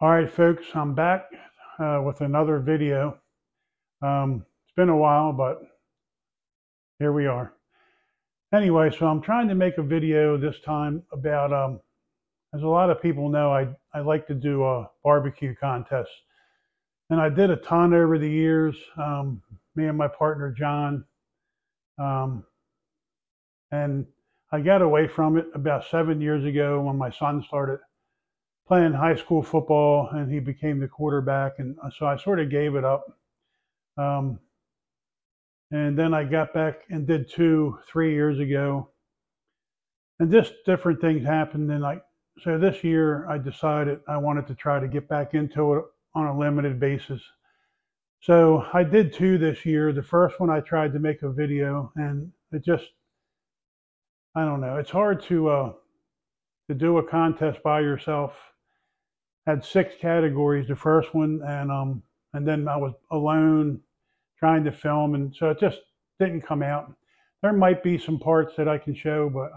All right, folks, I'm back with another video. It's been a while, but here we are. Anyway, so I'm trying to make a video this time about, as a lot of people know, I like to do a barbecue contest. And I did a ton over the years, me and my partner, John. Um, and I got away from it about 7 years ago when my son started playing high school football and he became the quarterback, and so I sort of gave it up. Um, and then I got back and did 3 years ago, and just different things happened. And so this year I decided I wanted to try to get back into it on a limited basis. So I did two this year. The first one I tried to make a video, and it just, I don't know, it's hard to do a contest by yourself. Had 6 categories, the first one, and then I was alone trying to film, and so it just didn't come out. There might be some parts that I can show, but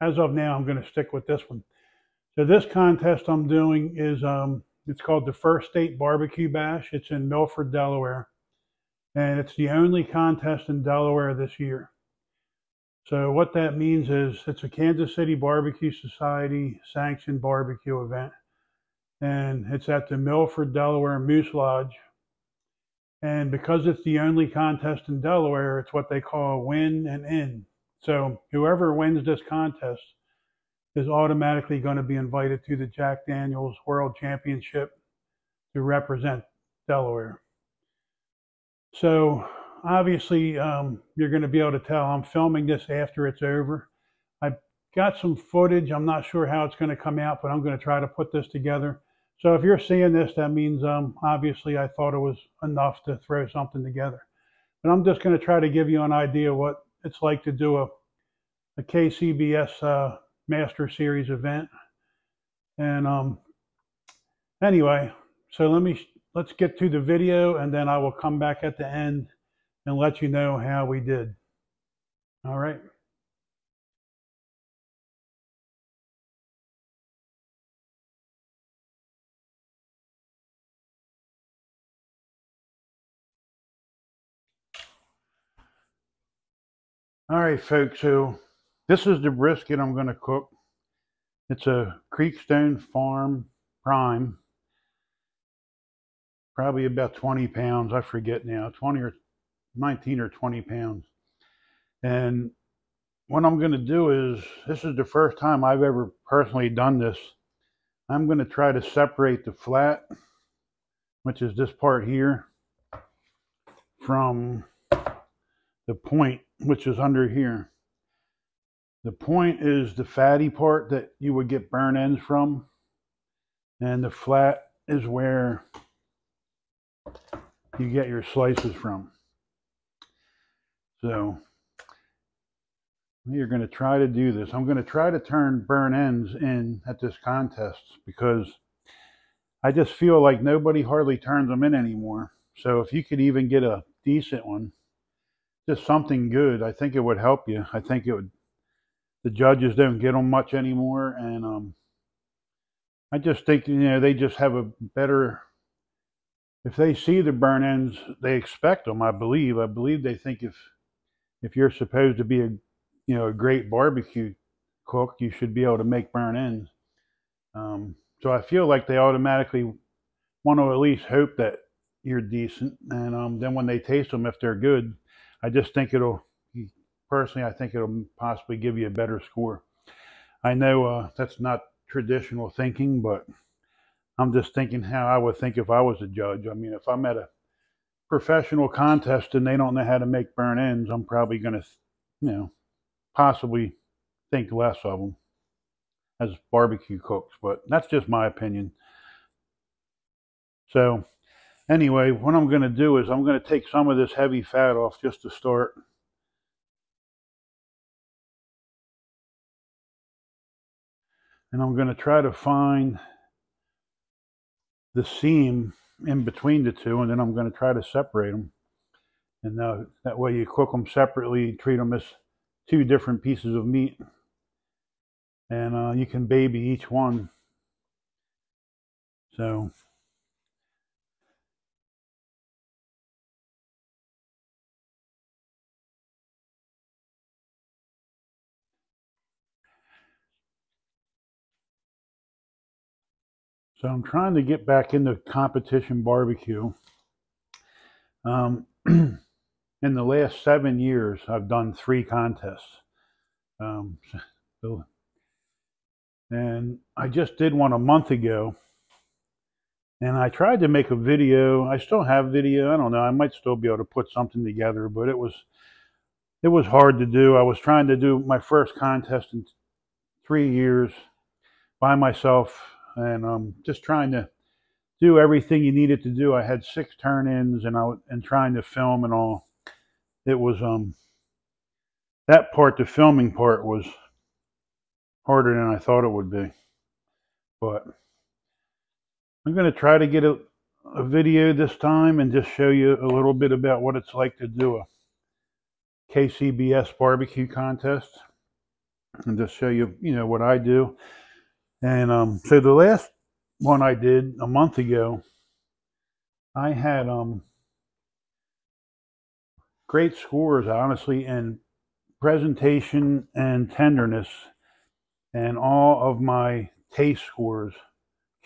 as of now, I'm going to stick with this one. So this contest I'm doing is it's called the First State Barbecue Bash. It's in Milford, Delaware, and it's the only contest in Delaware this year. So what that means is it's a Kansas City Barbecue Society sanctioned barbecue event, and it's at the Milford, Delaware Moose Lodge. And because it's the only contest in Delaware, it's what they call a win and in. So whoever wins this contest is automatically going to be invited to the Jack Daniel's World Championship to represent Delaware. So obviously, you're going to be able to tell I'm filming this after it's over. I've got some footage. I'm not sure how it's going to come out, but I'm going to try to put this together. So if you're seeing this, that means obviously I thought it was enough to throw something together. But I'm just going to try to give you an idea what it's like to do a KCBS Master Series event. And anyway, so let's get to the video, and then I will come back at the end and let you know how we did. All right. All right, folks, so this is the brisket I'm going to cook. It's a Creekstone Farm Prime, probably about 20 pounds. I forget now, 20 or 19 or 20 pounds. And what I'm going to do is, this is the first time I've ever personally done this. I'm going to try to separate the flat, which is this part here, from the point, which is under here. The point is the fatty part that you would get burn ends from, and the flat is where you get your slices from. So you're going to try to do this. I'm going to try to turn burn ends in at this contest because I just feel like nobody hardly turns them in anymore. So if you could even get a decent one, just something good, I think it would help you. I think it would. The judges don't get them much anymore, and I just think, you know, they just have a better. If they see the burn ends, they expect them. I believe they think if you're supposed to be a great barbecue cook, you should be able to make burn ends. So I feel like they automatically want to at least hope that you're decent, and then when they taste them, if they're good, I just think personally, I think it'll possibly give you a better score. I know that's not traditional thinking, but I'm just thinking how I would think if I was a judge. I mean, if I'm at a professional contest and they don't know how to make burn ends, I'm probably going to, possibly think less of them as barbecue cooks, but that's just my opinion. So anyway, what I'm going to do is I'm going to take some of this heavy fat off just to start. And I'm going to try to find the seam in between the two, and then I'm going to try to separate them. And that way you cook them separately, treat them as 2 different pieces of meat. And you can baby each one So I'm trying to get back into competition barbecue. In the last 7 years, I've done 3 contests. So, and I just did one a month ago. And I tried to make a video. I still have video. I don't know. I might still be able to put something together, but it was hard to do. I was trying to do my first contest in 3 years by myself, and just trying to do everything you needed to do. I had 6 turn-ins, and trying to film and all. It was that part, the filming part, was harder than I thought it would be. But I'm going to try to get a video this time and just show you a little bit about what it's like to do a KCBS barbecue contest, and just show you, what I do. And so the last one I did a month ago, I had great scores, honestly, in presentation and tenderness, and all of my taste scores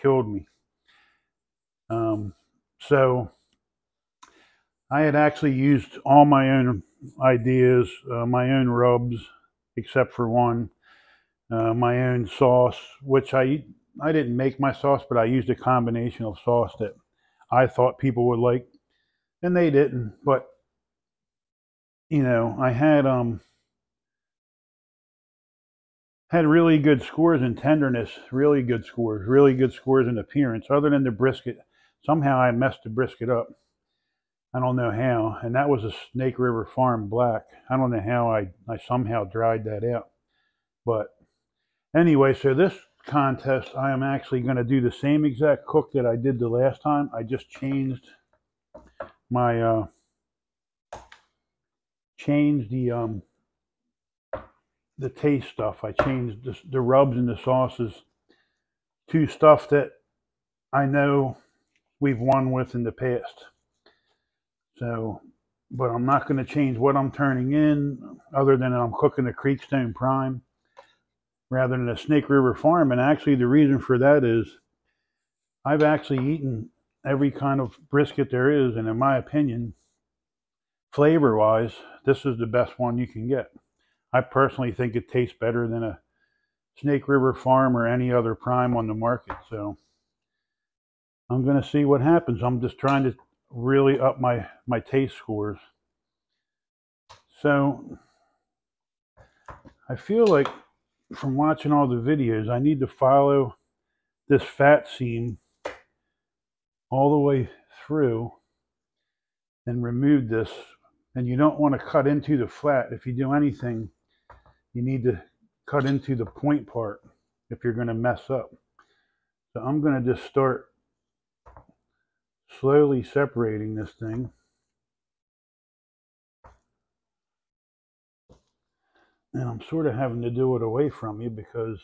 killed me. So I had actually used all my own ideas, my own rubs, except for one, my own sauce, which I didn't make my sauce, but I used a combination of sauce that I thought people would like, and they didn't. But I had really good scores in tenderness, really good scores in appearance. Other than the brisket, somehow I messed the brisket up. I don't know how, and that was a Snake River Farm black. I don't know how I somehow dried that out. But anyway, so this contest, I am actually going to do the same exact cook that I did the last time. I just changed my the taste stuff. I changed the rubs and the sauces to stuff that I know we've won with in the past. So, but I'm not going to change what I'm turning in, other than I'm cooking a Creekstone Prime rather than a Snake River Farm. And actually, the reason for that is I've actually eaten every kind of brisket there is, and in my opinion, flavor-wise, this is the best one you can get. I personally think it tastes better than a Snake River Farm or any other prime on the market. So I'm going to see what happens. I'm just trying to really up my taste scores. So I feel like, from watching all the videos, I need to follow this fat seam all the way through and remove this. And you don't want to cut into the flat. If you do anything, you need to cut into the point part if you're going to mess up. So I'm going to just start slowly separating this thing. And I'm sort of having to do it away from you because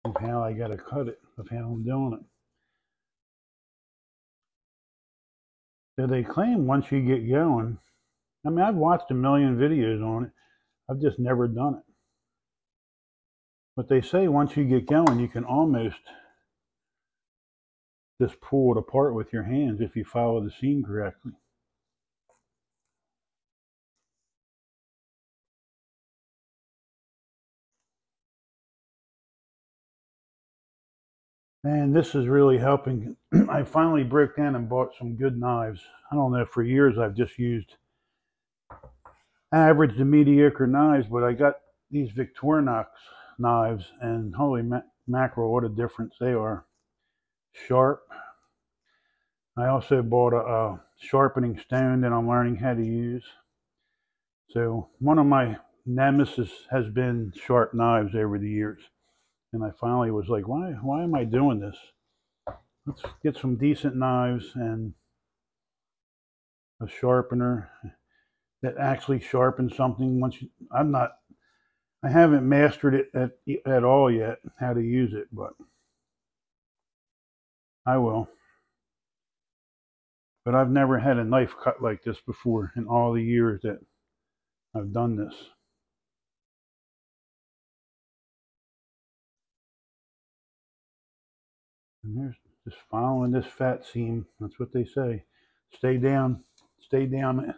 of how I got to cut it, of how I'm doing it. So they claim once you get going, I mean, I've watched a million videos on it. I've just never done it. But they say once you get going, you can almost just pull it apart with your hands if you follow the seam correctly. And this is really helping. I finally broke down and bought some good knives. I don't know, for years I've just used average to mediocre knives, but I got these Victorinox knives, and holy mackerel, what a difference they are. Sharp. I also bought a sharpening stone that I'm learning how to use. So one of my nemesis has been sharp knives over the years. And I finally was like, why am I doing this? Let's get some decent knives and a sharpener that actually sharpens something. I haven't mastered it at all yet, how to use it, but I will. But I've never had a knife cut like this before in all the years that I've done this. And there's just following this fat seam. That's what they say. Stay down. Stay down.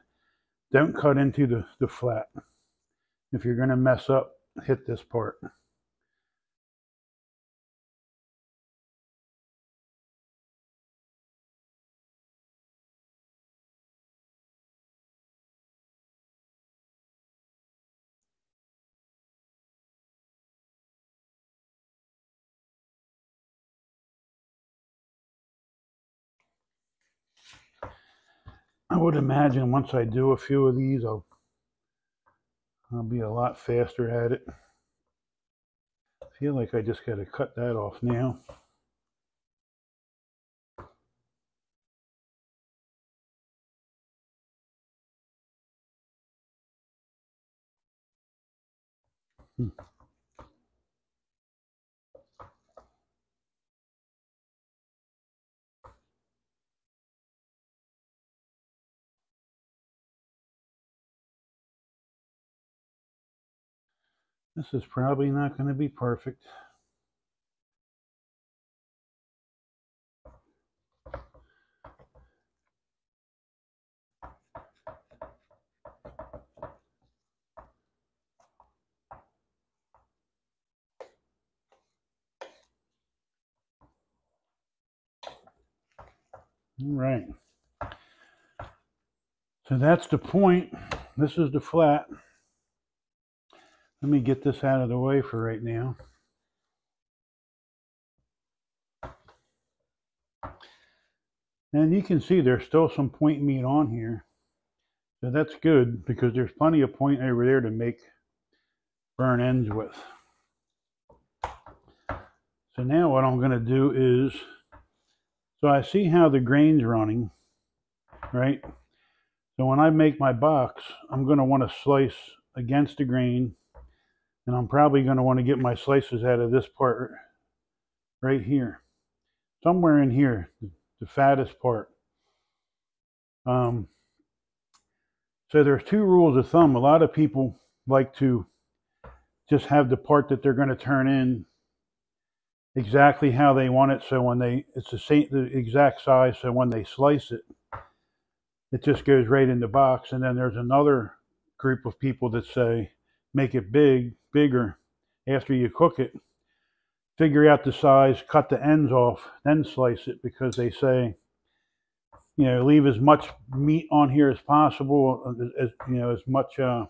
Don't cut into the flat. If you're going to mess up, hit this part. I would imagine once I do a few of these, I'll be a lot faster at it. I feel like I just got to cut that off now. This is probably not going to be perfect. All right. So that's the point. This is the flat. Let me get this out of the way for right now. And you can see there's still some point meat on here. So that's good because there's plenty of point over there to make burn ends with. So now what I'm going to do is, so I see how the grain's running, right? So when I make my box, I'm going to want to slice against the grain, and I'm probably going to want to get my slices out of this part right here. Somewhere in here, the fattest part. So there's two rules of thumb. A lot of people like to just have the part that they're going to turn in exactly how they want it. So when it's the exact size. So when they slice it, it just goes right in the box. And then there's another group of people that say, make it bigger after you cook it. Figure out the size, cut the ends off, then slice it, because they say, you know, leave as much meat on here as possible, as you know, as much you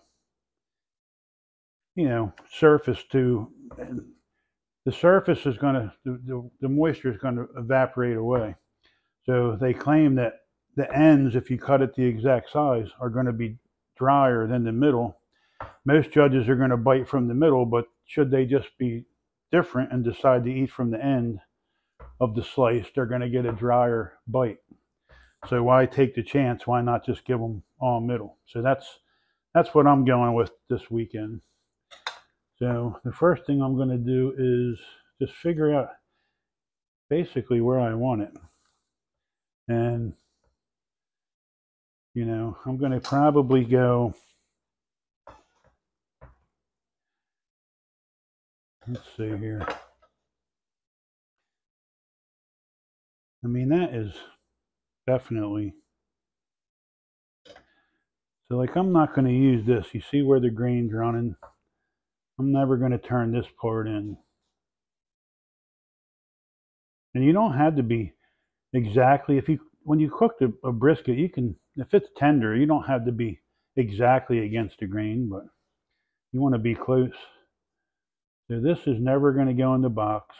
know, surface to. The surface is going to, the moisture is going to evaporate away. So they claim that the ends, if you cut it the exact size, are going to be drier than the middle. Most judges are going to bite from the middle, but should they just be different and decide to eat from the end of the slice, they're going to get a drier bite. So why take the chance? Why not just give them all middle? So that's what I'm going with this weekend. So the first thing I'm going to do is just figure out basically where I want it. And, you know, I'm going to probably go, let's see here. I mean, that is definitely, so like I'm not going to use this. You see where the grain's running? I'm never going to turn this part in. And you don't have to be exactly, when you cook a brisket, you can, if it's tender, you don't have to be exactly against the grain, but you want to be close. So this is never going to go in the box.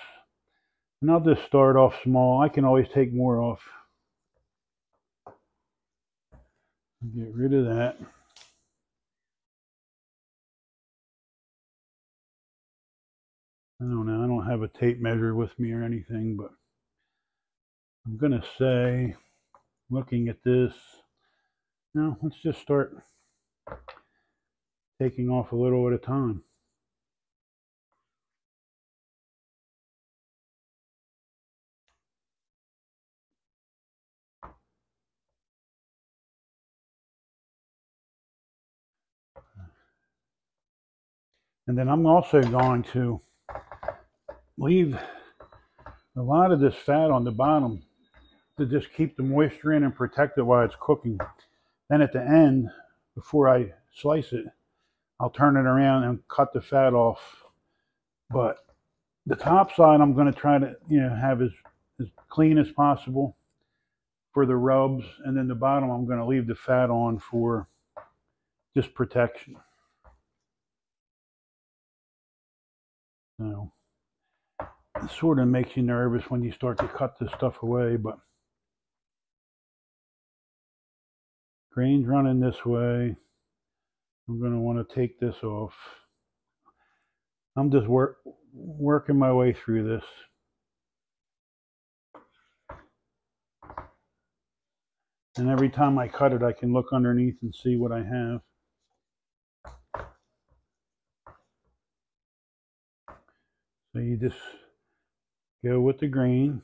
And I'll just start off small. I can always take more off. Get rid of that. I don't know. I don't have a tape measure with me or anything, but I'm going to say, looking at this, now let's just start taking off a little at a time. And then I'm also going to leave a lot of this fat on the bottom to just keep the moisture in and protect it while it's cooking. Then at the end, before I slice it, I'll turn it around and cut the fat off. But the top side I'm going to try to have as clean as possible for the rubs, and then the bottom I'm going to leave the fat on for just protection. So it sort of makes you nervous when you start to cut this stuff away, but grain's running this way. I'm going to want to take this off. I'm just working my way through this. And every time I cut it, I can look underneath and see what I have. So you just go with the grain.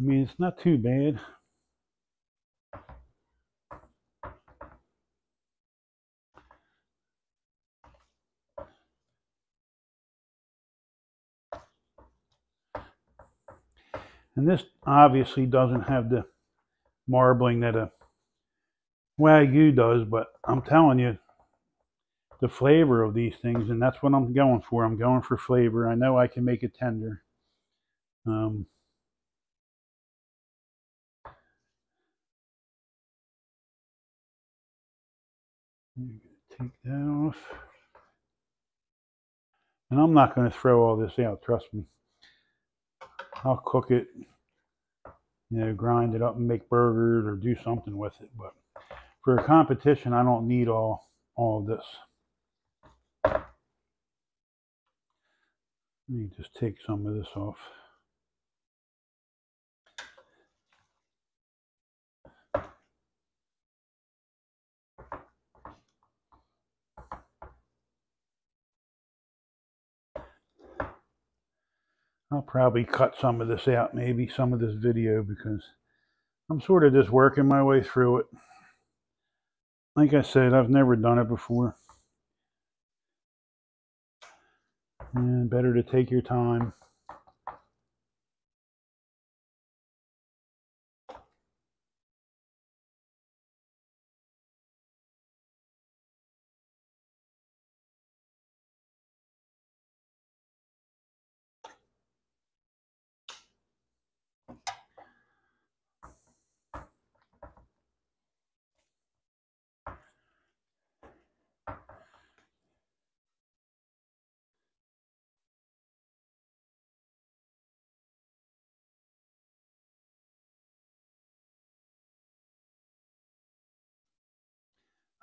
I mean, it's not too bad. And this obviously doesn't have the marbling that a Wagyu does, but I'm telling you, the flavor of these things, and that's what I'm going for. I'm going for flavor. I know I can make it tender. Take that off. And I'm not going to throw all this out, trust me. I'll cook it, grind it up and make burgers or do something with it. But for a competition, I don't need all of this. Let me just take some of this off. I'll probably cut some of this out, maybe some of this video, because I'm sort of just working my way through it. Like I said, I've never done it before. And better to take your time.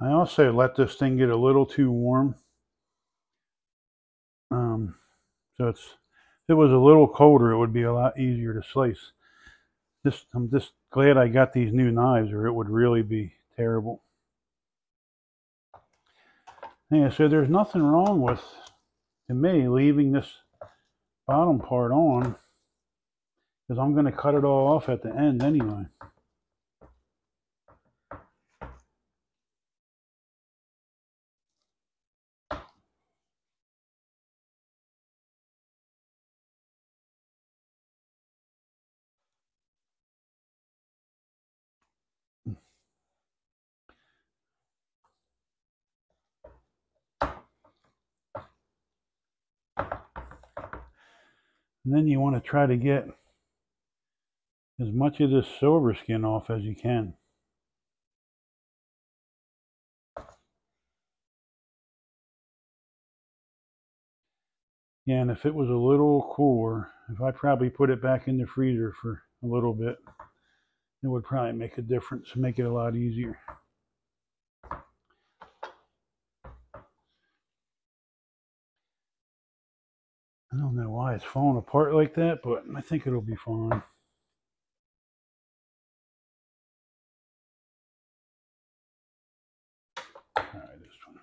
I also let this thing get a little too warm. So if it was a little colder, it would be a lot easier to slice. I'm just glad I got these new knives, or it would really be terrible. Yeah, so there's nothing wrong with, to me, leaving this bottom part on, because I'm going to cut it all off at the end anyway. And then you want to try to get as much of this silver skin off as you can. Yeah, and if it was a little cooler, if I probably put it back in the freezer for a little bit, it would probably make a difference, make it a lot easier. I don't know why it's falling apart like that, but I think it'll be fine. Try this one.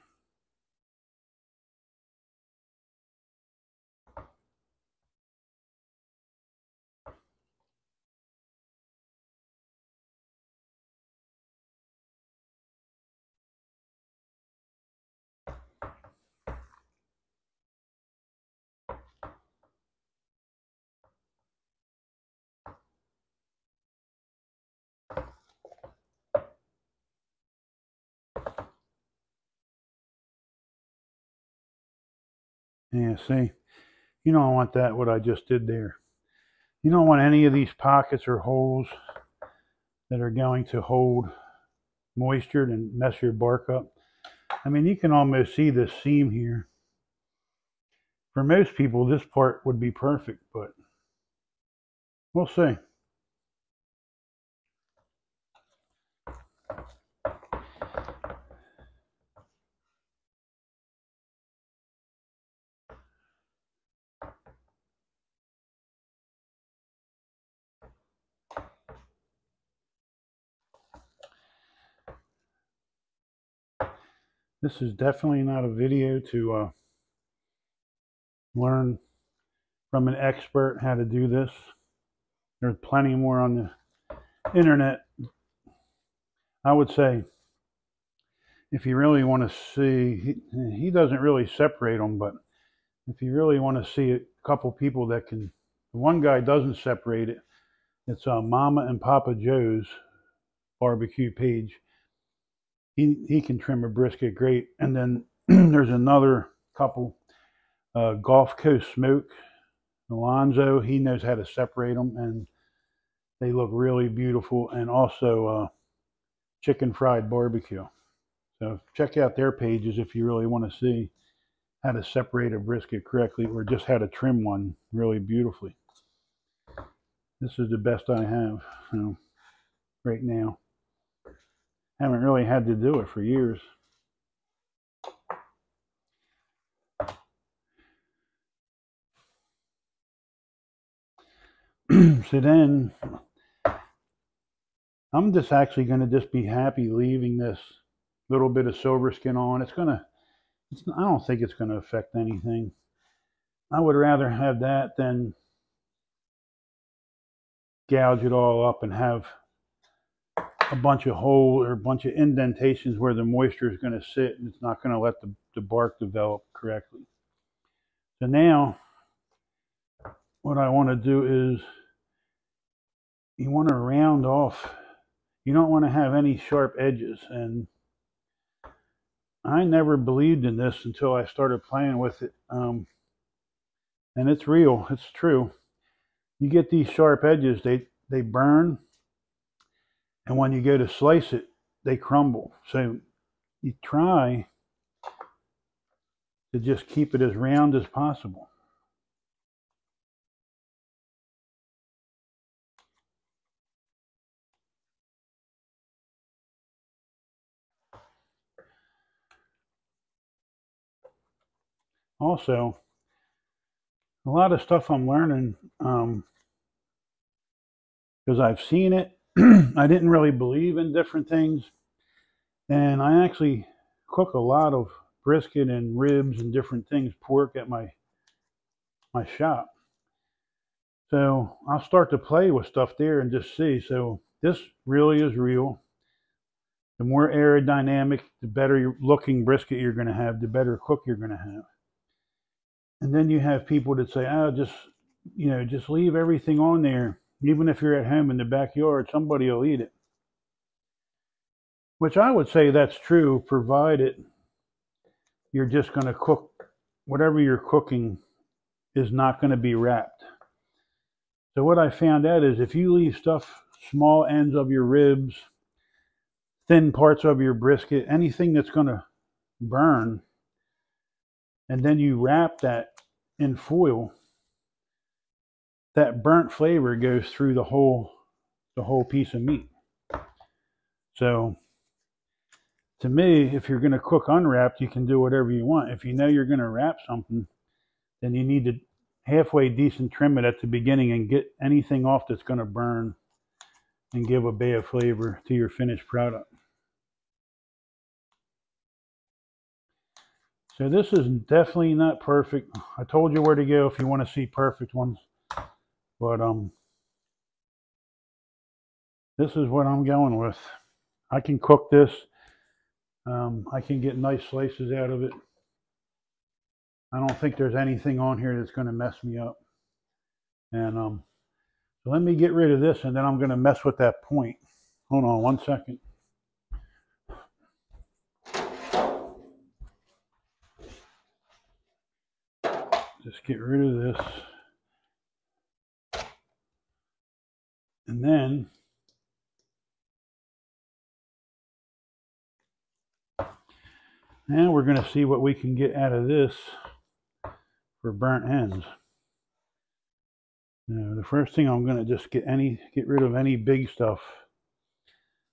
Yeah, see, you don't want that, what I just did there. You don't want any of these pockets or holes that are going to hold moisture and mess your bark up. I mean, you can almost see this seam here. For most people, this part would be perfect, but we'll see. This is definitely not a video to learn from an expert how to do this. There's plenty more on the internet. I would say if you really want to see, he doesn't really separate them, but if you really want to see a couple people that can, one guy doesn't separate it. It's Mama and Papa Joe's barbecue page. He can trim a brisket great. And then there's another couple, Gulf Coast Smoke, Alonzo. He knows how to separate them, and they look really beautiful. And also Chicken Fried Barbecue. So check out their pages if you really want to see how to separate a brisket correctly, or just how to trim one really beautifully. This is the best I have, you know, right now. Haven't really had to do it for years. So then I'm just actually going to just be happy leaving this little bit of silver skin on. I don't think it's going to affect anything. I would rather have that than gouge it all up and have a bunch of holes or a bunch of indentations where the moisture is going to sit and it's not going to let the bark develop correctly. So now what I want to do is, you want to round off. You don't want to have any sharp edges. And I never believed in this until I started playing with it. And it's real. It's true. You get these sharp edges, they burn. And when you go to slice it, they crumble. So you try to just keep it as round as possible. Also, a lot of stuff I'm learning, because I've seen it. I didn't really believe in different things. And I actually cook a lot of brisket and ribs and different things, pork, at my shop. So I'll start to play with stuff there and just see. So this really is real. The more aerodynamic, the better looking brisket you're going to have, the better cook you're going to have. And then you have people that say, oh, just leave everything on there. Even if you're at home in the backyard, somebody will eat it. Which I would say that's true, provided you're just going to cook, whatever you're cooking is not going to be wrapped. So what I found out is if you leave stuff, small ends of your ribs, thin parts of your brisket, anything that's going to burn, and then you wrap that in foil, that burnt flavor goes through the whole piece of meat. So to me, if you're going to cook unwrapped, you can do whatever you want. If you know you're going to wrap something, then you need to halfway decent trim it at the beginning and get anything off that's going to burn and give a bad flavor to your finished product. So this is definitely not perfect. I told you where to go if you want to see perfect ones. But this is what I'm going with. I can cook this. I can get nice slices out of it. I don't think there's anything on here that's going to mess me up. And so let me get rid of this, and then I'm going to mess with that point. Hold on one second. Just get rid of this. And then now we're going to see what we can get out of this for burnt ends. Now, the first thing I'm going to just get rid of any big stuff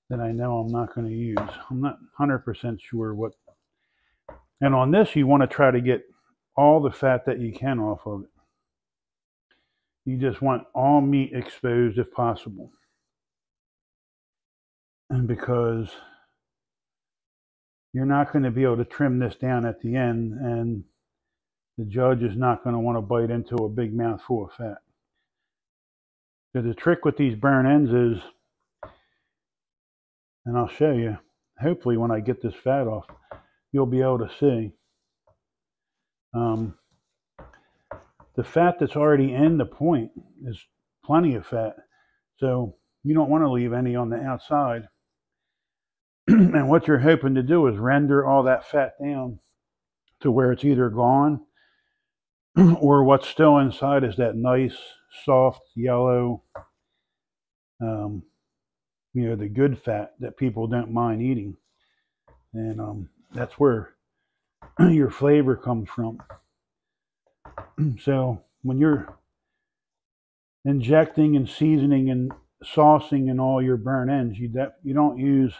that I know I'm not going to use. I'm not 100% sure what. And on this, you want to try to get all the fat that you can off of it. You just want all meat exposed if possible. And because you're not going to be able to trim this down at the end, and the judge is not going to want to bite into a big mouthful of fat. So the trick with these burn ends is, and I'll show you, hopefully when I get this fat off, you'll be able to see. The fat that's already in the point is plenty of fat. So you don't want to leave any on the outside. And what you're hoping to do is render all that fat down to where it's either gone or what's still inside is that nice, soft, yellow, the good fat that people don't mind eating. And that's where your flavor comes from. So when you're injecting and seasoning and saucing in all your burnt ends, you don't use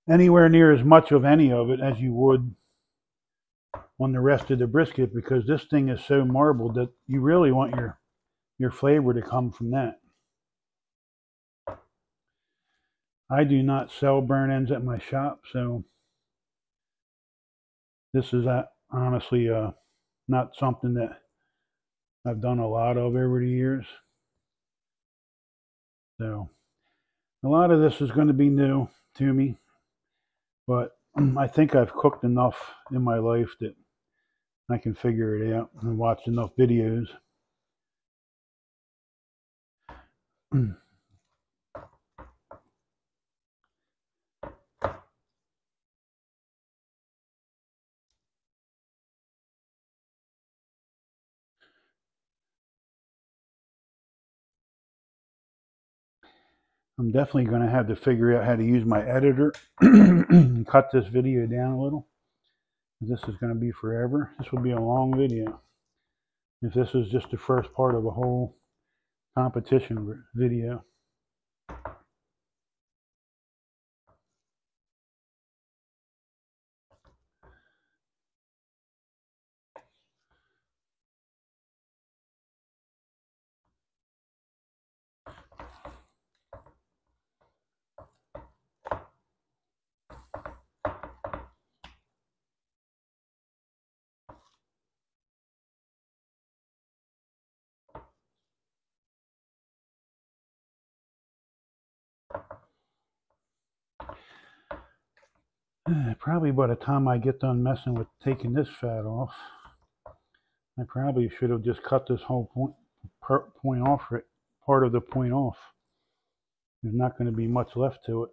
anywhere near as much of any of it as you would on the rest of the brisket, because this thing is so marbled that you really want your flavor to come from that. I do not sell burnt ends at my shop, so this is honestly not something that I've done a lot of over the years. So a lot of this is going to be new to me, but I think I've cooked enough in my life that I can figure it out and watch enough videos. I'm definitely going to have to figure out how to use my editor and cut this video down a little. This is going to be forever. This will be a long video if this is just the first part of a whole competition video. Probably by the time I get done messing with taking this fat off, I probably should have just cut this whole point off, part of the point off. There's not going to be much left to it.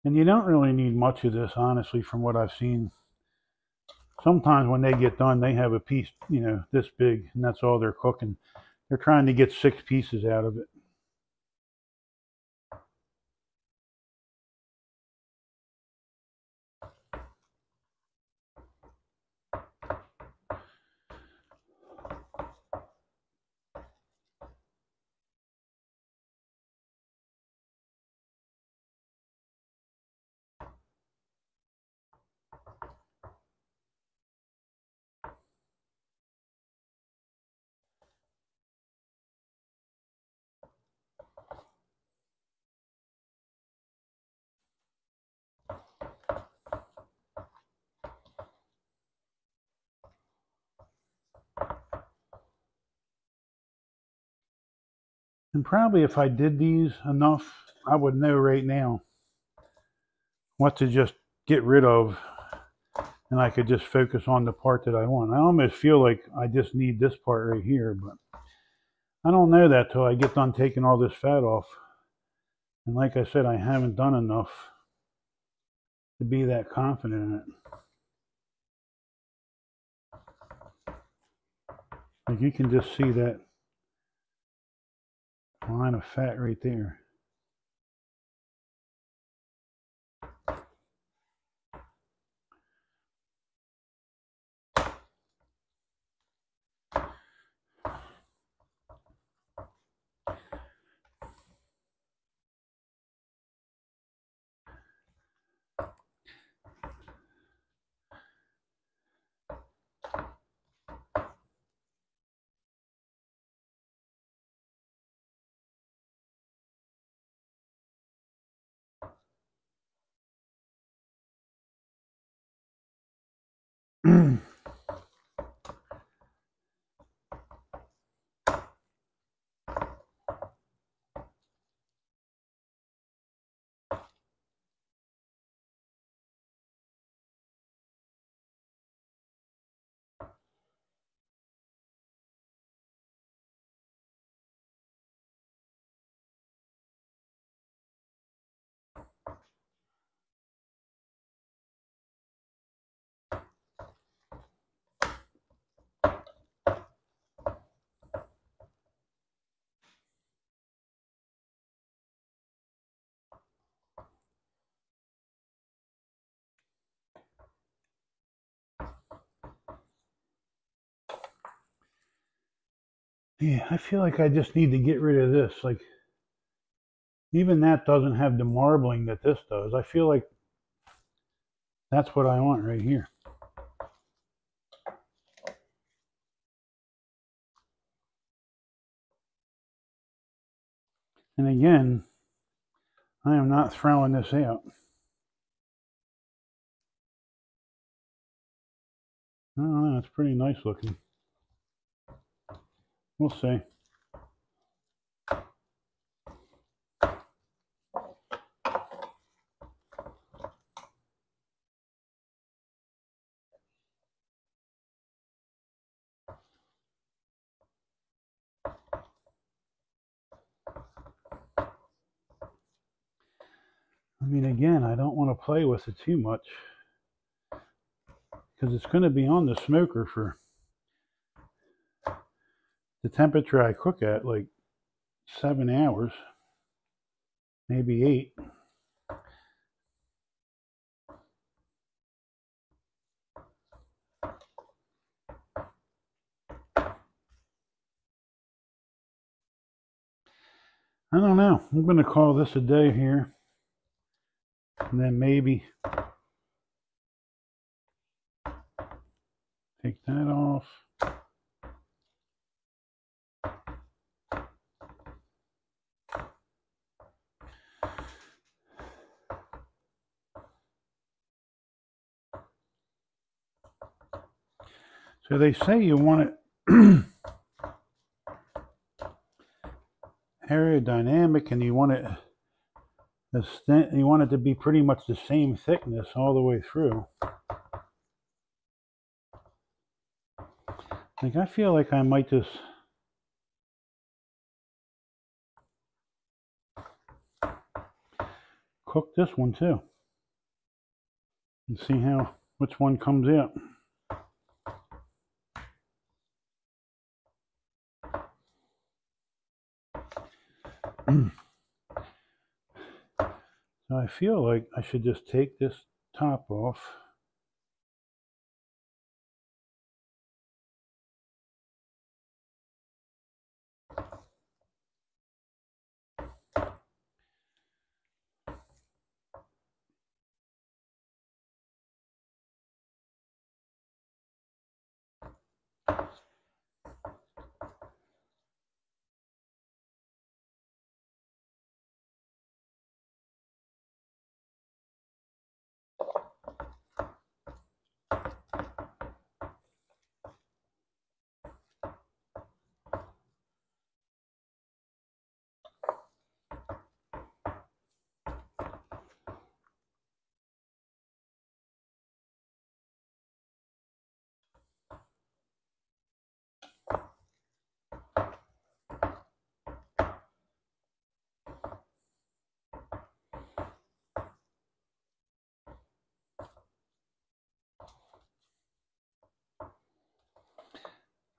And you don't really need much of this, honestly, from what I've seen. Sometimes when they get done, they have a piece, this big, and that's all they're cooking. They're trying to get 6 pieces out of it. And probably if I did these enough, I would know right now what to just get rid of, and I could just focus on the part that I want. I almost feel like I just need this part right here, but I don't know that till I get done taking all this fat off. And like I said, I haven't done enough to be that confident in it. Like you can just see that line of fat right there. Yeah, I feel like I just need to get rid of this. Like, even that doesn't have the marbling that this does. I feel like that's what I want right here. And again, I am not throwing this out. I don't know, it's pretty nice looking. We'll see. I mean, again, I don't want to play with it too much because it's going to be on the smoker for the temperature I cook at, like 7 hours, maybe 8. I don't know. I'm going to call this a day here. And then maybe take that off. So they say you want it aerodynamic, and you want it to be pretty much the same thickness all the way through. Like, I feel like I might just cook this one too and see which one comes out. So I feel like I should just take this top off.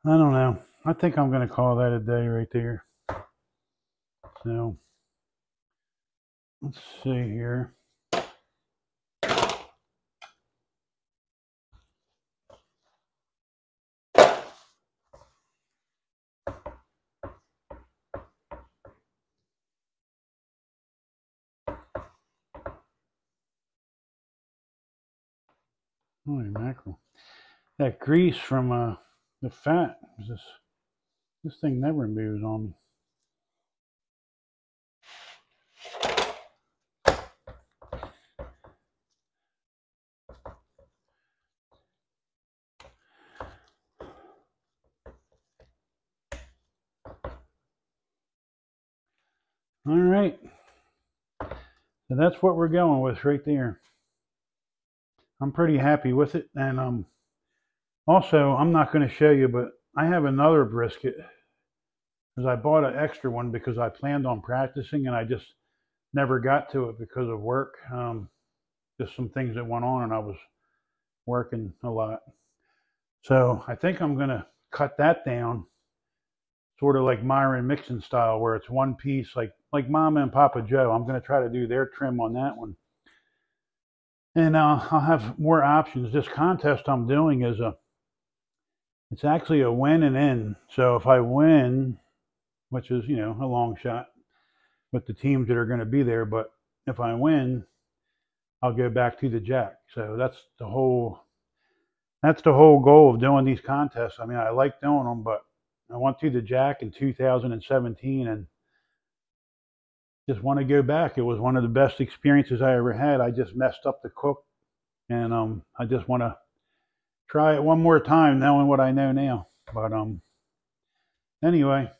I don't know. I think I'm going to call that a day right there. So let's see here. Holy mackerel. That grease from the fat, this thing never moves on me. All right. So that's what we're going with right there. I'm pretty happy with it. And also, I'm not going to show you, but I have another brisket because I bought an extra one because I planned on practicing and I just never got to it because of work. Just some things that went on and I was working a lot. So I think I'm going to cut that down sort of like Myron Mixon style where it's one piece like Mama and Papa Joe. I'm going to try to do their trim on that one. And I'll have more options. This contest I'm doing is it's actually a win and in. So if I win, which is, you know, a long shot with the teams that are going to be there, but if I win, I'll go back to the Jack. So that's the whole goal of doing these contests. I mean, I like doing them, but I went to the Jack in 2017 and just want to go back. It was one of the best experiences I ever had. I just messed up the cook, and I just want to try it one more time, knowing what I know now. But anyway,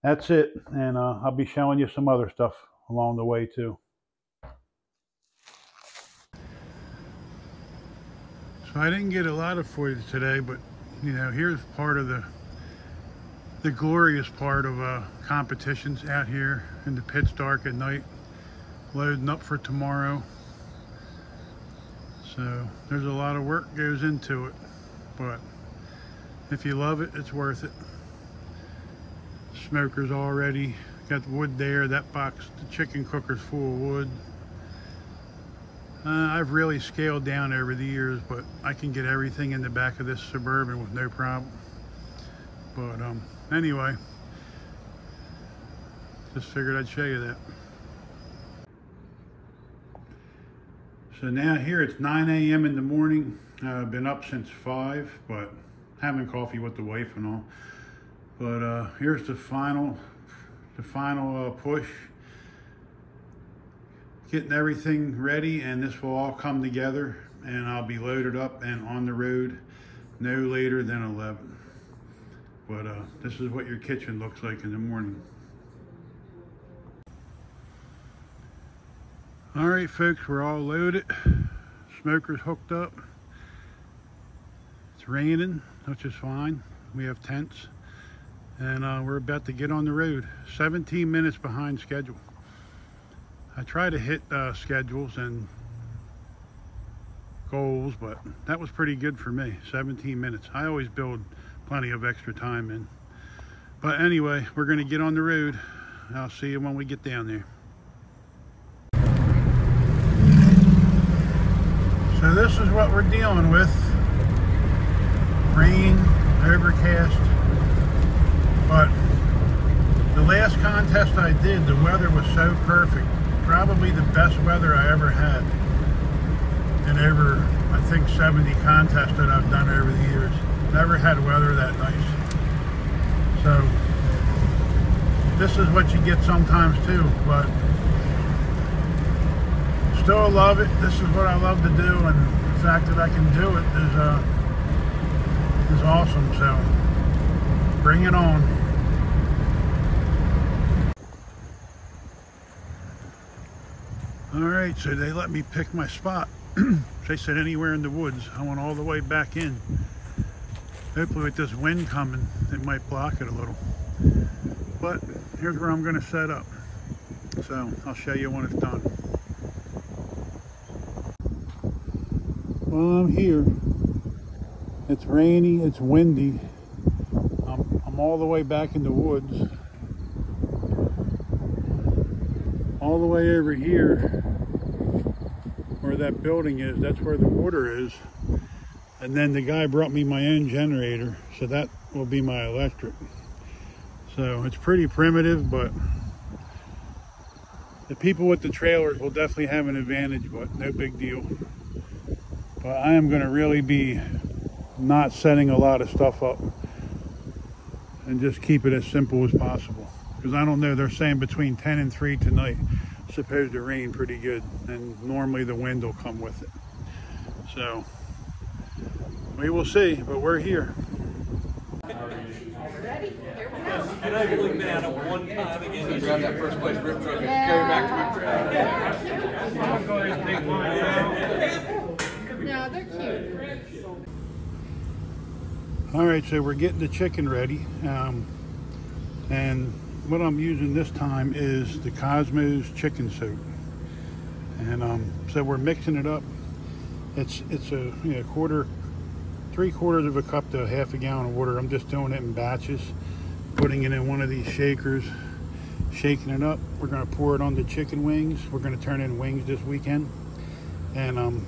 that's it, and I'll be showing you some other stuff along the way too. So I didn't get a lot of footage today, but you know, here's part of the glorious part of competitions out here in the pitch dark at night, loading up for tomorrow. So there's a lot of work goes into it, but if you love it, it's worth it. Smoker's already got wood there. That box, the chicken cooker's full of wood. I've really scaled down over the years, but I can get everything in the back of this Suburban with no problem. But anyway, just figured I'd show you that. So now here it's 9 a.m. in the morning. I've been up since 5, but having coffee with the wife and all. But here's the final push. Getting everything ready, and this will all come together, and I'll be loaded up and on the road no later than 11. But this is what your kitchen looks like in the morning. All right, folks, we're all loaded. Smoker's hooked up. It's raining, which is fine. We have tents, and we're about to get on the road. 17 minutes behind schedule. I try to hit schedules and goals, but that was pretty good for me. 17 minutes. I always build plenty of extra time in. But anyway, we're going to get on the road. I'll see you when we get down there. So this is what we're dealing with. Rain, overcast. But the last contest I did, the weather was so perfect. Probably the best weather I ever had in over, I think, 70 contests that I've done over the years. Never had weather that nice. So this is what you get sometimes too, but still love it. This is what I love to do, and the fact that I can do it is awesome. So bring it on. Alright, so they let me pick my spot. They said anywhere in the woods. I went all the way back in. Hopefully with this wind coming, it might block it a little. But here's where I'm going to set up. So I'll show you when it's done. Well, I'm here. It's rainy, it's windy. I'm I'm all the way back in the woods. All the way over here where that building is, that's where the water is. And then the guy brought me my own generator, so that will be my electric. So it's pretty primitive, but the people with the trailers will definitely have an advantage, but no big deal. But I am going to really be not setting a lot of stuff up and just keep it as simple as possible. Because I don't know, they're saying between 10 and 3 tonight. It's supposed to rain pretty good, and normally the wind will come with it. So we will see, but we're here. Ready? Here we go. And I really mad at one time again. You grab that first place rip truck and carry back to my truck. I'll go ahead and take mine out. No, they're cute. All right, so we're getting the chicken ready. And what I'm using this time is the Cosmos chicken soup. And so we're mixing it up. It's a 3/4 of a cup to half a gallon of water. I'm just doing it in batches, putting it in one of these shakers, shaking it up. We're going to pour it on the chicken wings. We're going to turn in wings this weekend, and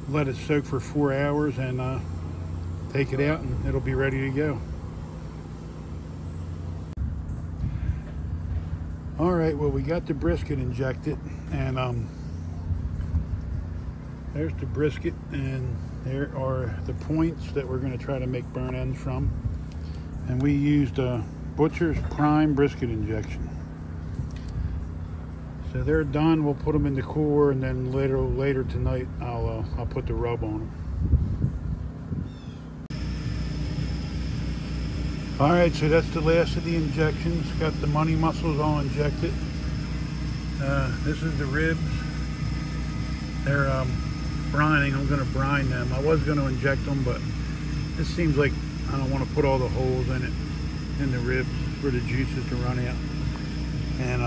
let it soak for 4 hours, and take it out, and it'll be ready to go. All right, well, we got the brisket injected, and there's the brisket, and there are the points that we're going to try to make burn ends from. And we used a Butcher's Prime brisket injection. So they're done. We'll put them in the cooler, and then later tonight I'll put the rub on them. All right, so that's the last of the injections. Got the money muscles all injected. This is the ribs. They're brining. I'm going to brine them. I was going to inject them, but this seems like I don't want to put all the holes in it, in the ribs, for the juices to run out. And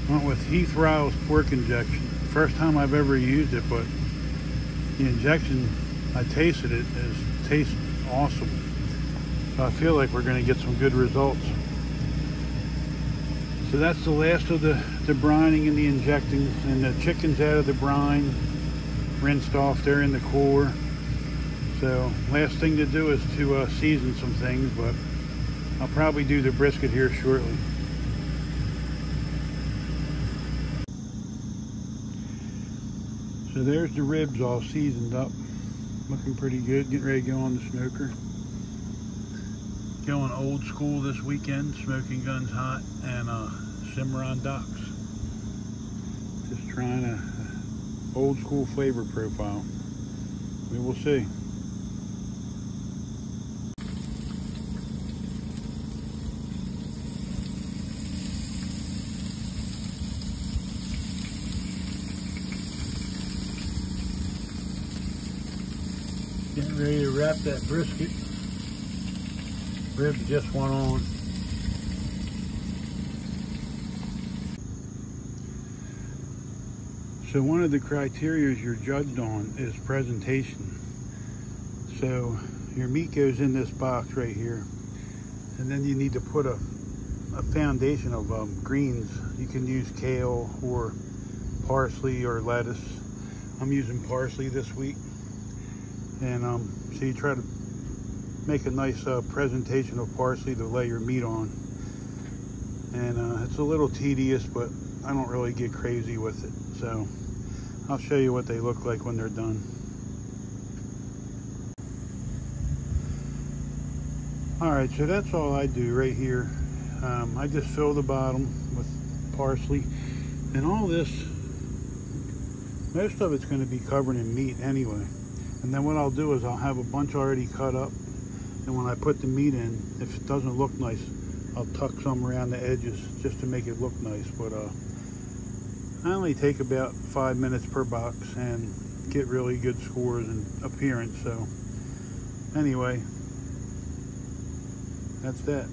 went with Heath Riles pork injection. First time I've ever used it, but the injection, I tasted it, tastes awesome. So I feel like we're going to get some good results. So that's the last of the brining and the injecting, and the chicken's out of the brine, rinsed off. They're in the cooler. So last thing to do is to season some things, but I'll probably do the brisket here shortly. So there's the ribs all seasoned up, looking pretty good. Getting ready to go on the smoker. Going old school this weekend, smoking guns hot, and simmer on docks. Just trying a old school flavor profile. We will see. Getting ready to wrap that brisket. Ribs just went on. So one of the criteria you're judged on is presentation. So your meat goes in this box right here, and then you need to put a foundation of greens. You can use kale or parsley or lettuce. I'm using parsley this week. And so you try to make a nice presentation of parsley to lay your meat on. And it's a little tedious, but I don't really get crazy with it. So I'll show you what they look like when they're done. All right, so that's all I do right here. I just fill the bottom with parsley, and all this, most of it's going to be covered in meat anyway. And then what I'll do is I'll have a bunch already cut up, and when I put the meat in, if it doesn't look nice, I'll tuck some around the edges just to make it look nice. But I only take about 5 minutes per box and get really good scores and appearance. So anyway, that's that.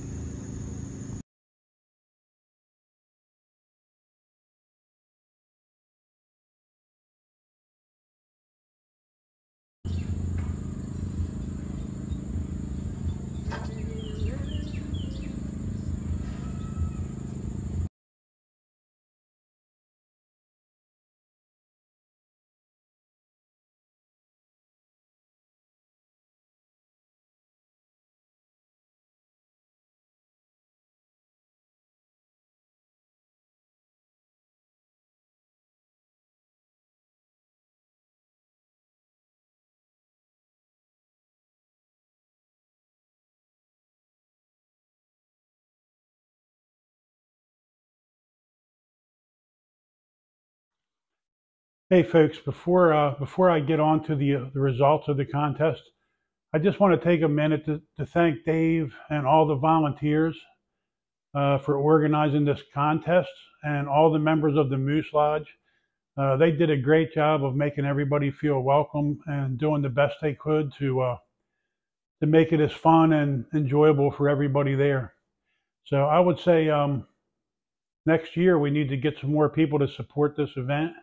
Hey folks, before I get on to the results of the contest, I just want to take a minute to thank Dave and all the volunteers for organizing this contest, and all the members of the Moose Lodge. They did a great job of making everybody feel welcome and doing the best they could to make it as fun and enjoyable for everybody there. So I would say next year we need to get some more people to support this event.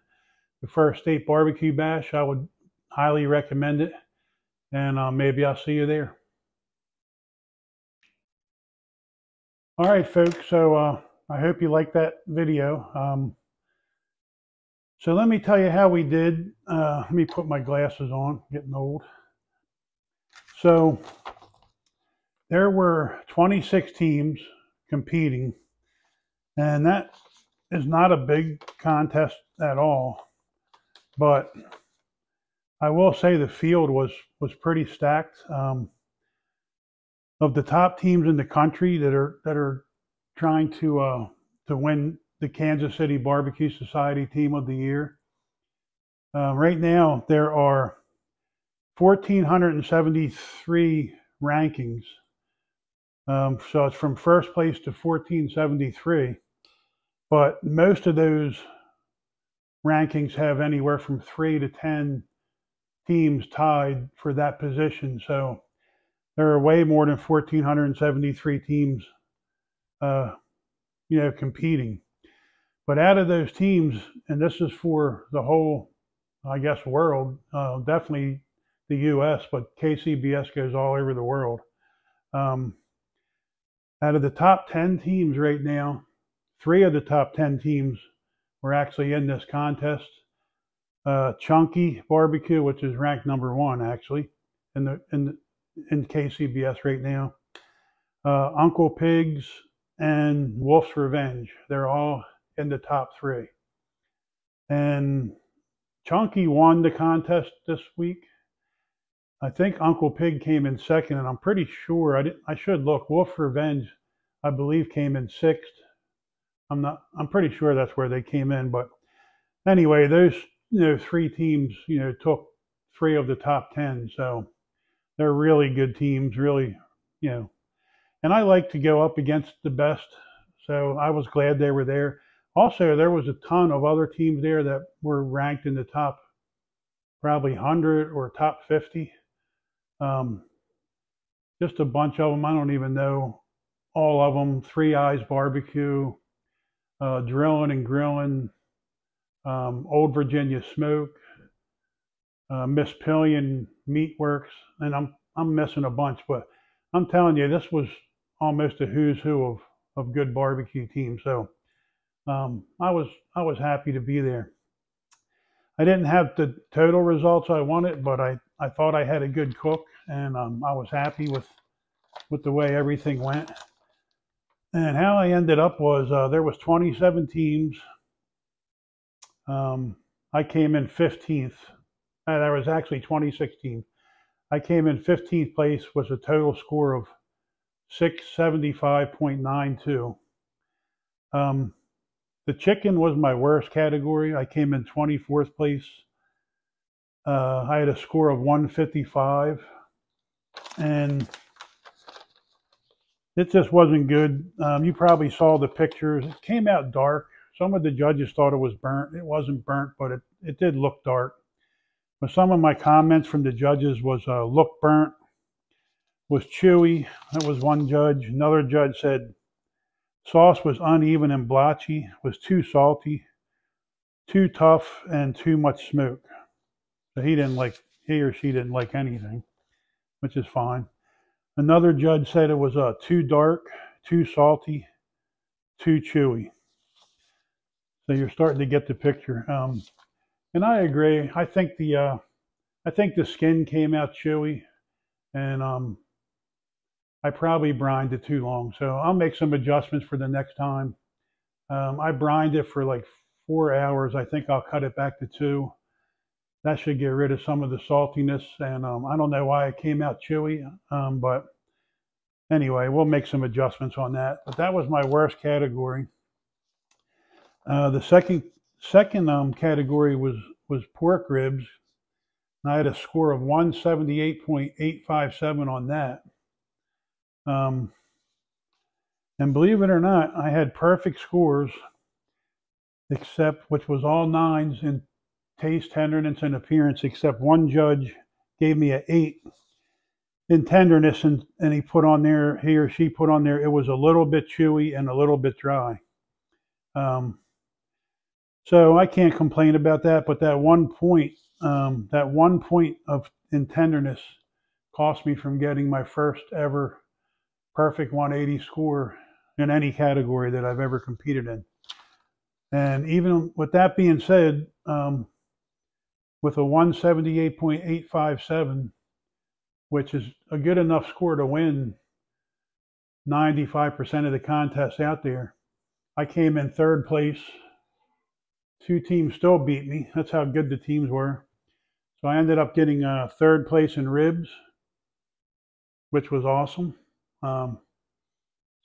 The first state barbecue bash, I would highly recommend it, and maybe I'll see you there. All right, folks, so I hope you liked that video. So let me tell you how we did. Let me put my glasses on, getting old. So there were 26 teams competing, and that is not a big contest at all. But I will say the field was pretty stacked. Of the top teams in the country that are trying to win the Kansas City Barbecue Society Team of the Year, right now there are 1,473 rankings. So it's from first place to 1,473, but most of those rankings have anywhere from 3 to 10 teams tied for that position. So there are way more than 1,473 teams, competing. But out of those teams, and this is for the whole, I guess, world, definitely the U.S., but KCBS goes all over the world. Out of the top 10 teams right now, 3 of the top 10 teams were actually in this contest. Chunky Barbecue, which is ranked number 1 actually in KCBS right now. Uncle Pigs and Wolf's Revenge, they're all in the top 3. And Chunky won the contest this week. I think Uncle Pig came in 2nd, and I'm pretty sure I should look. Wolf's Revenge, I believe, came in 6th. I'm pretty sure that's where they came in. But anyway, those 3 teams took 3 of the top 10. So they're really good teams, really, and I like to go up against the best. So I was glad they were there. Also, there was a ton of other teams there that were ranked in the top probably 100 or top 50. Just a bunch of them. I don't even know all of them. Three Eyes Barbecue, Drilling and Grilling, Old Virginia Smoke, Miss Pillion Meatworks, and I'm missing a bunch, but I'm telling you, this was almost a who's who of good barbecue teams. So I was happy to be there. I didn't have the total results I wanted, but I thought I had a good cook, and I was happy with the way everything went. And how I ended up was there was 27 teams. I came in 15th. There was actually 26 teams. I came in 15th place with a total score of 675.92. The chicken was my worst category. I came in 24th place. I had a score of 155, and it just wasn't good. You probably saw the pictures. It came out dark. Some of the judges thought it was burnt. It wasn't burnt, but it did look dark. But some of my comments from the judges was look burnt, was chewy. That was one judge. Another judge said sauce was uneven and blotchy, was too salty, too tough, and too much smoke. So he or she didn't like anything, which is fine. Another judge said it was too dark, too salty, too chewy. So you're starting to get the picture. And I agree. I think the skin came out chewy, and I probably brined it too long. So I'll make some adjustments for the next time. I brined it for like 4 hours. I think I'll cut it back to 2. That should get rid of some of the saltiness. And I don't know why it came out chewy, but anyway, we'll make some adjustments on that. But that was my worst category. The second category was was pork ribs. And I had a score of 178.857 on that. And believe it or not, I had perfect scores, except, which was all 9s in taste, tenderness, and appearance, except one judge gave me an 8 in tenderness, and he put on there, he or she put on there, it was a little bit chewy and a little bit dry. So I can't complain about that, but that 1 point, in tenderness cost me from getting my first ever perfect 180 score in any category that I've ever competed in. And even with that being said, with a 178.857, which is a good enough score to win 95% of the contests out there, I came in 3rd place. 2 teams still beat me. That's how good the teams were. So I ended up getting 3rd place in ribs, which was awesome. So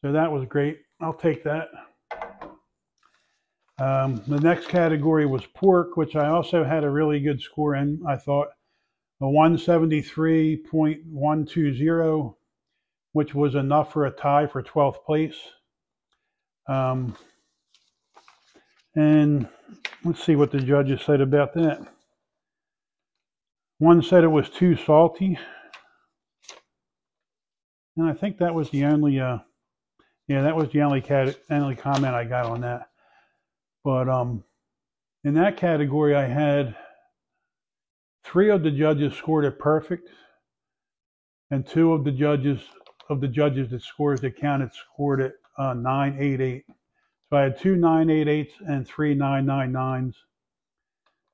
that was great. I'll take that. The next category was pork, which I also had a really good score in, I thought. A 173.120, which was enough for a tie for 12th place. And let's see what the judges said about that. One said it was too salty. And I think that was the only, that was the only comment I got on that. But in that category, I had 3 of the judges scored it perfect, and 2 of the judges that scores that counted scored it 988. So I had 2 988s and 3 999s,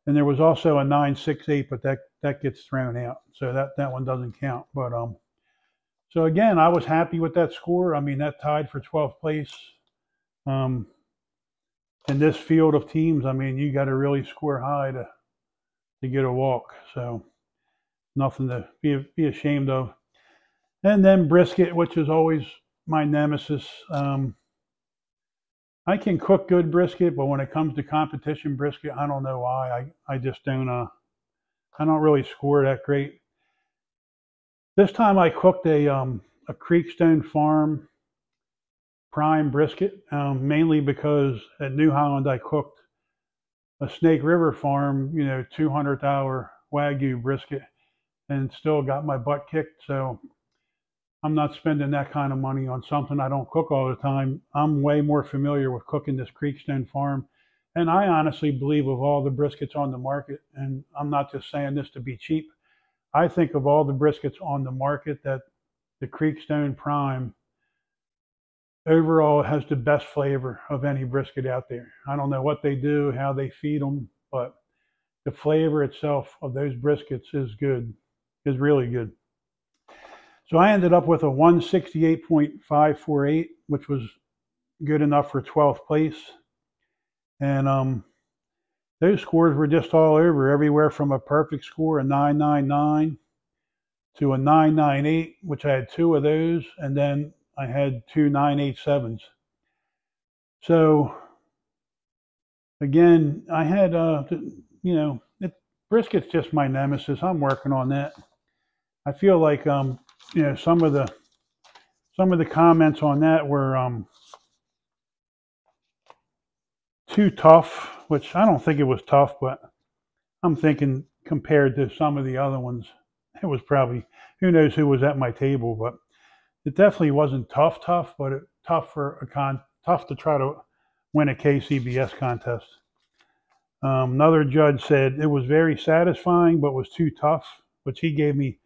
and there was also a 968, but that gets thrown out, so that one doesn't count. But so again, I was happy with that score. I mean, that tied for 12th place. In this field of teams, I mean, you got to really score high to get a walk. So nothing to be ashamed of. And then brisket, which is always my nemesis. I can cook good brisket, but when it comes to competition brisket, I don't know why. I just don't. I don't really score that great. This time I cooked a Creekstone Farm prime brisket, mainly because at New Holland I cooked a Snake River Farm, 200-hour Wagyu brisket, and still got my butt kicked. So I'm not spending that kind of money on something I don't cook all the time. I'm way more familiar with cooking this Creekstone Farm. And I honestly believe of all the briskets on the market, and I'm not just saying this to be cheap, I think of all the briskets on the market that the Creekstone Prime overall has the best flavor of any brisket out there. I don't know what they do, how they feed them, but the flavor itself of those briskets is good, is really good. So I ended up with a 168.548, which was good enough for 12th place. And those scores were just all over, everywhere from a perfect score, a 999, to a 998, which I had 2 of those, and then I had 2 987s. So again, I had, brisket's just my nemesis. I'm working on that. I feel like, some of the comments on that were too tough, which I don't think it was tough, but I'm thinking compared to some of the other ones, it was probably, who knows who was at my table, but it definitely wasn't tough, but tough to try to win a KCBS contest. Another judge said it was very satisfying, but was too tough, which he gave me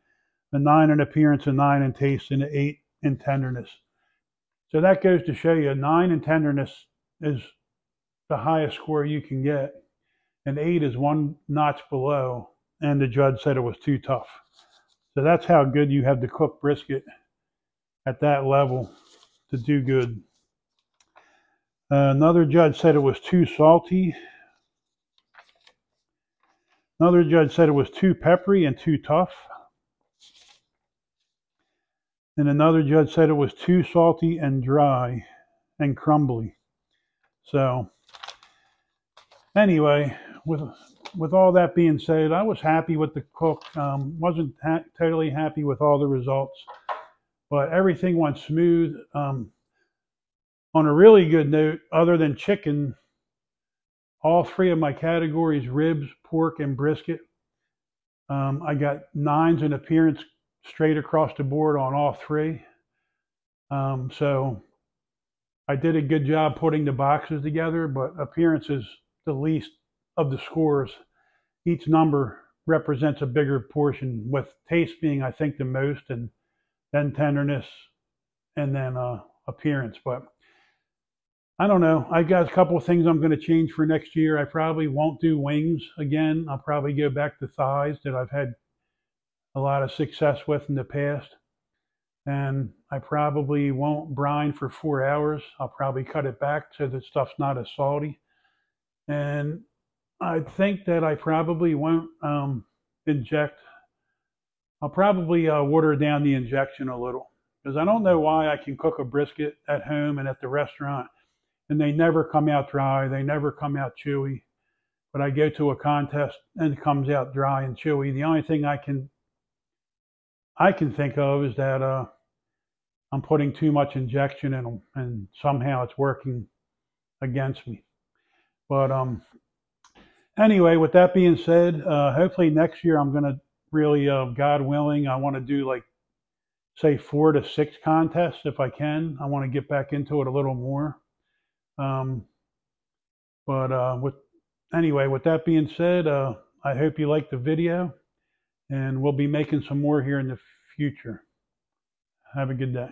a 9 in appearance, a 9 in taste, and an 8 in tenderness. So that goes to show you, a 9 in tenderness is the highest score you can get. An 8 is one notch below, and the judge said it was too tough. So that's how good you have to cook brisket at that level to do good. Another judge said it was too salty. Another judge said it was too peppery and too tough. And another judge said it was too salty and dry and crumbly. So anyway, with with all that being said, I was happy with the cook. Wasn't totally happy with all the results, but everything went smooth. On a really good note, other than chicken, all three of my categories, ribs, pork, and brisket, I got 9s in appearance straight across the board on all three. So I did a good job putting the boxes together, but appearance is the least of the scores. Each number represents a bigger portion, with taste being, I think, the most, and then tenderness, and then appearance. But I don't know. I got a couple of things I'm going to change for next year. I probably won't do wings again. I'll probably go back to thighs that I've had a lot of success with in the past. And I probably won't brine for 4 hours. I'll probably cut it back so the stuff's not as salty. And I think that I probably won't inject. I'll probably water down the injection a little, because I don't know why I can cook a brisket at home and at the restaurant and they never come out dry. They never come out chewy. But I go to a contest and it comes out dry and chewy. The only thing I can think of is that I'm putting too much injection in them, and somehow it's working against me. But anyway, with that being said, hopefully next year I'm going to really, God willing, I want to do like, say, 4 to 6 contests if I can. I want to get back into it a little more. Anyway, with that being said, I hope you liked the video, and we'll be making some more here in the future. Have a good day.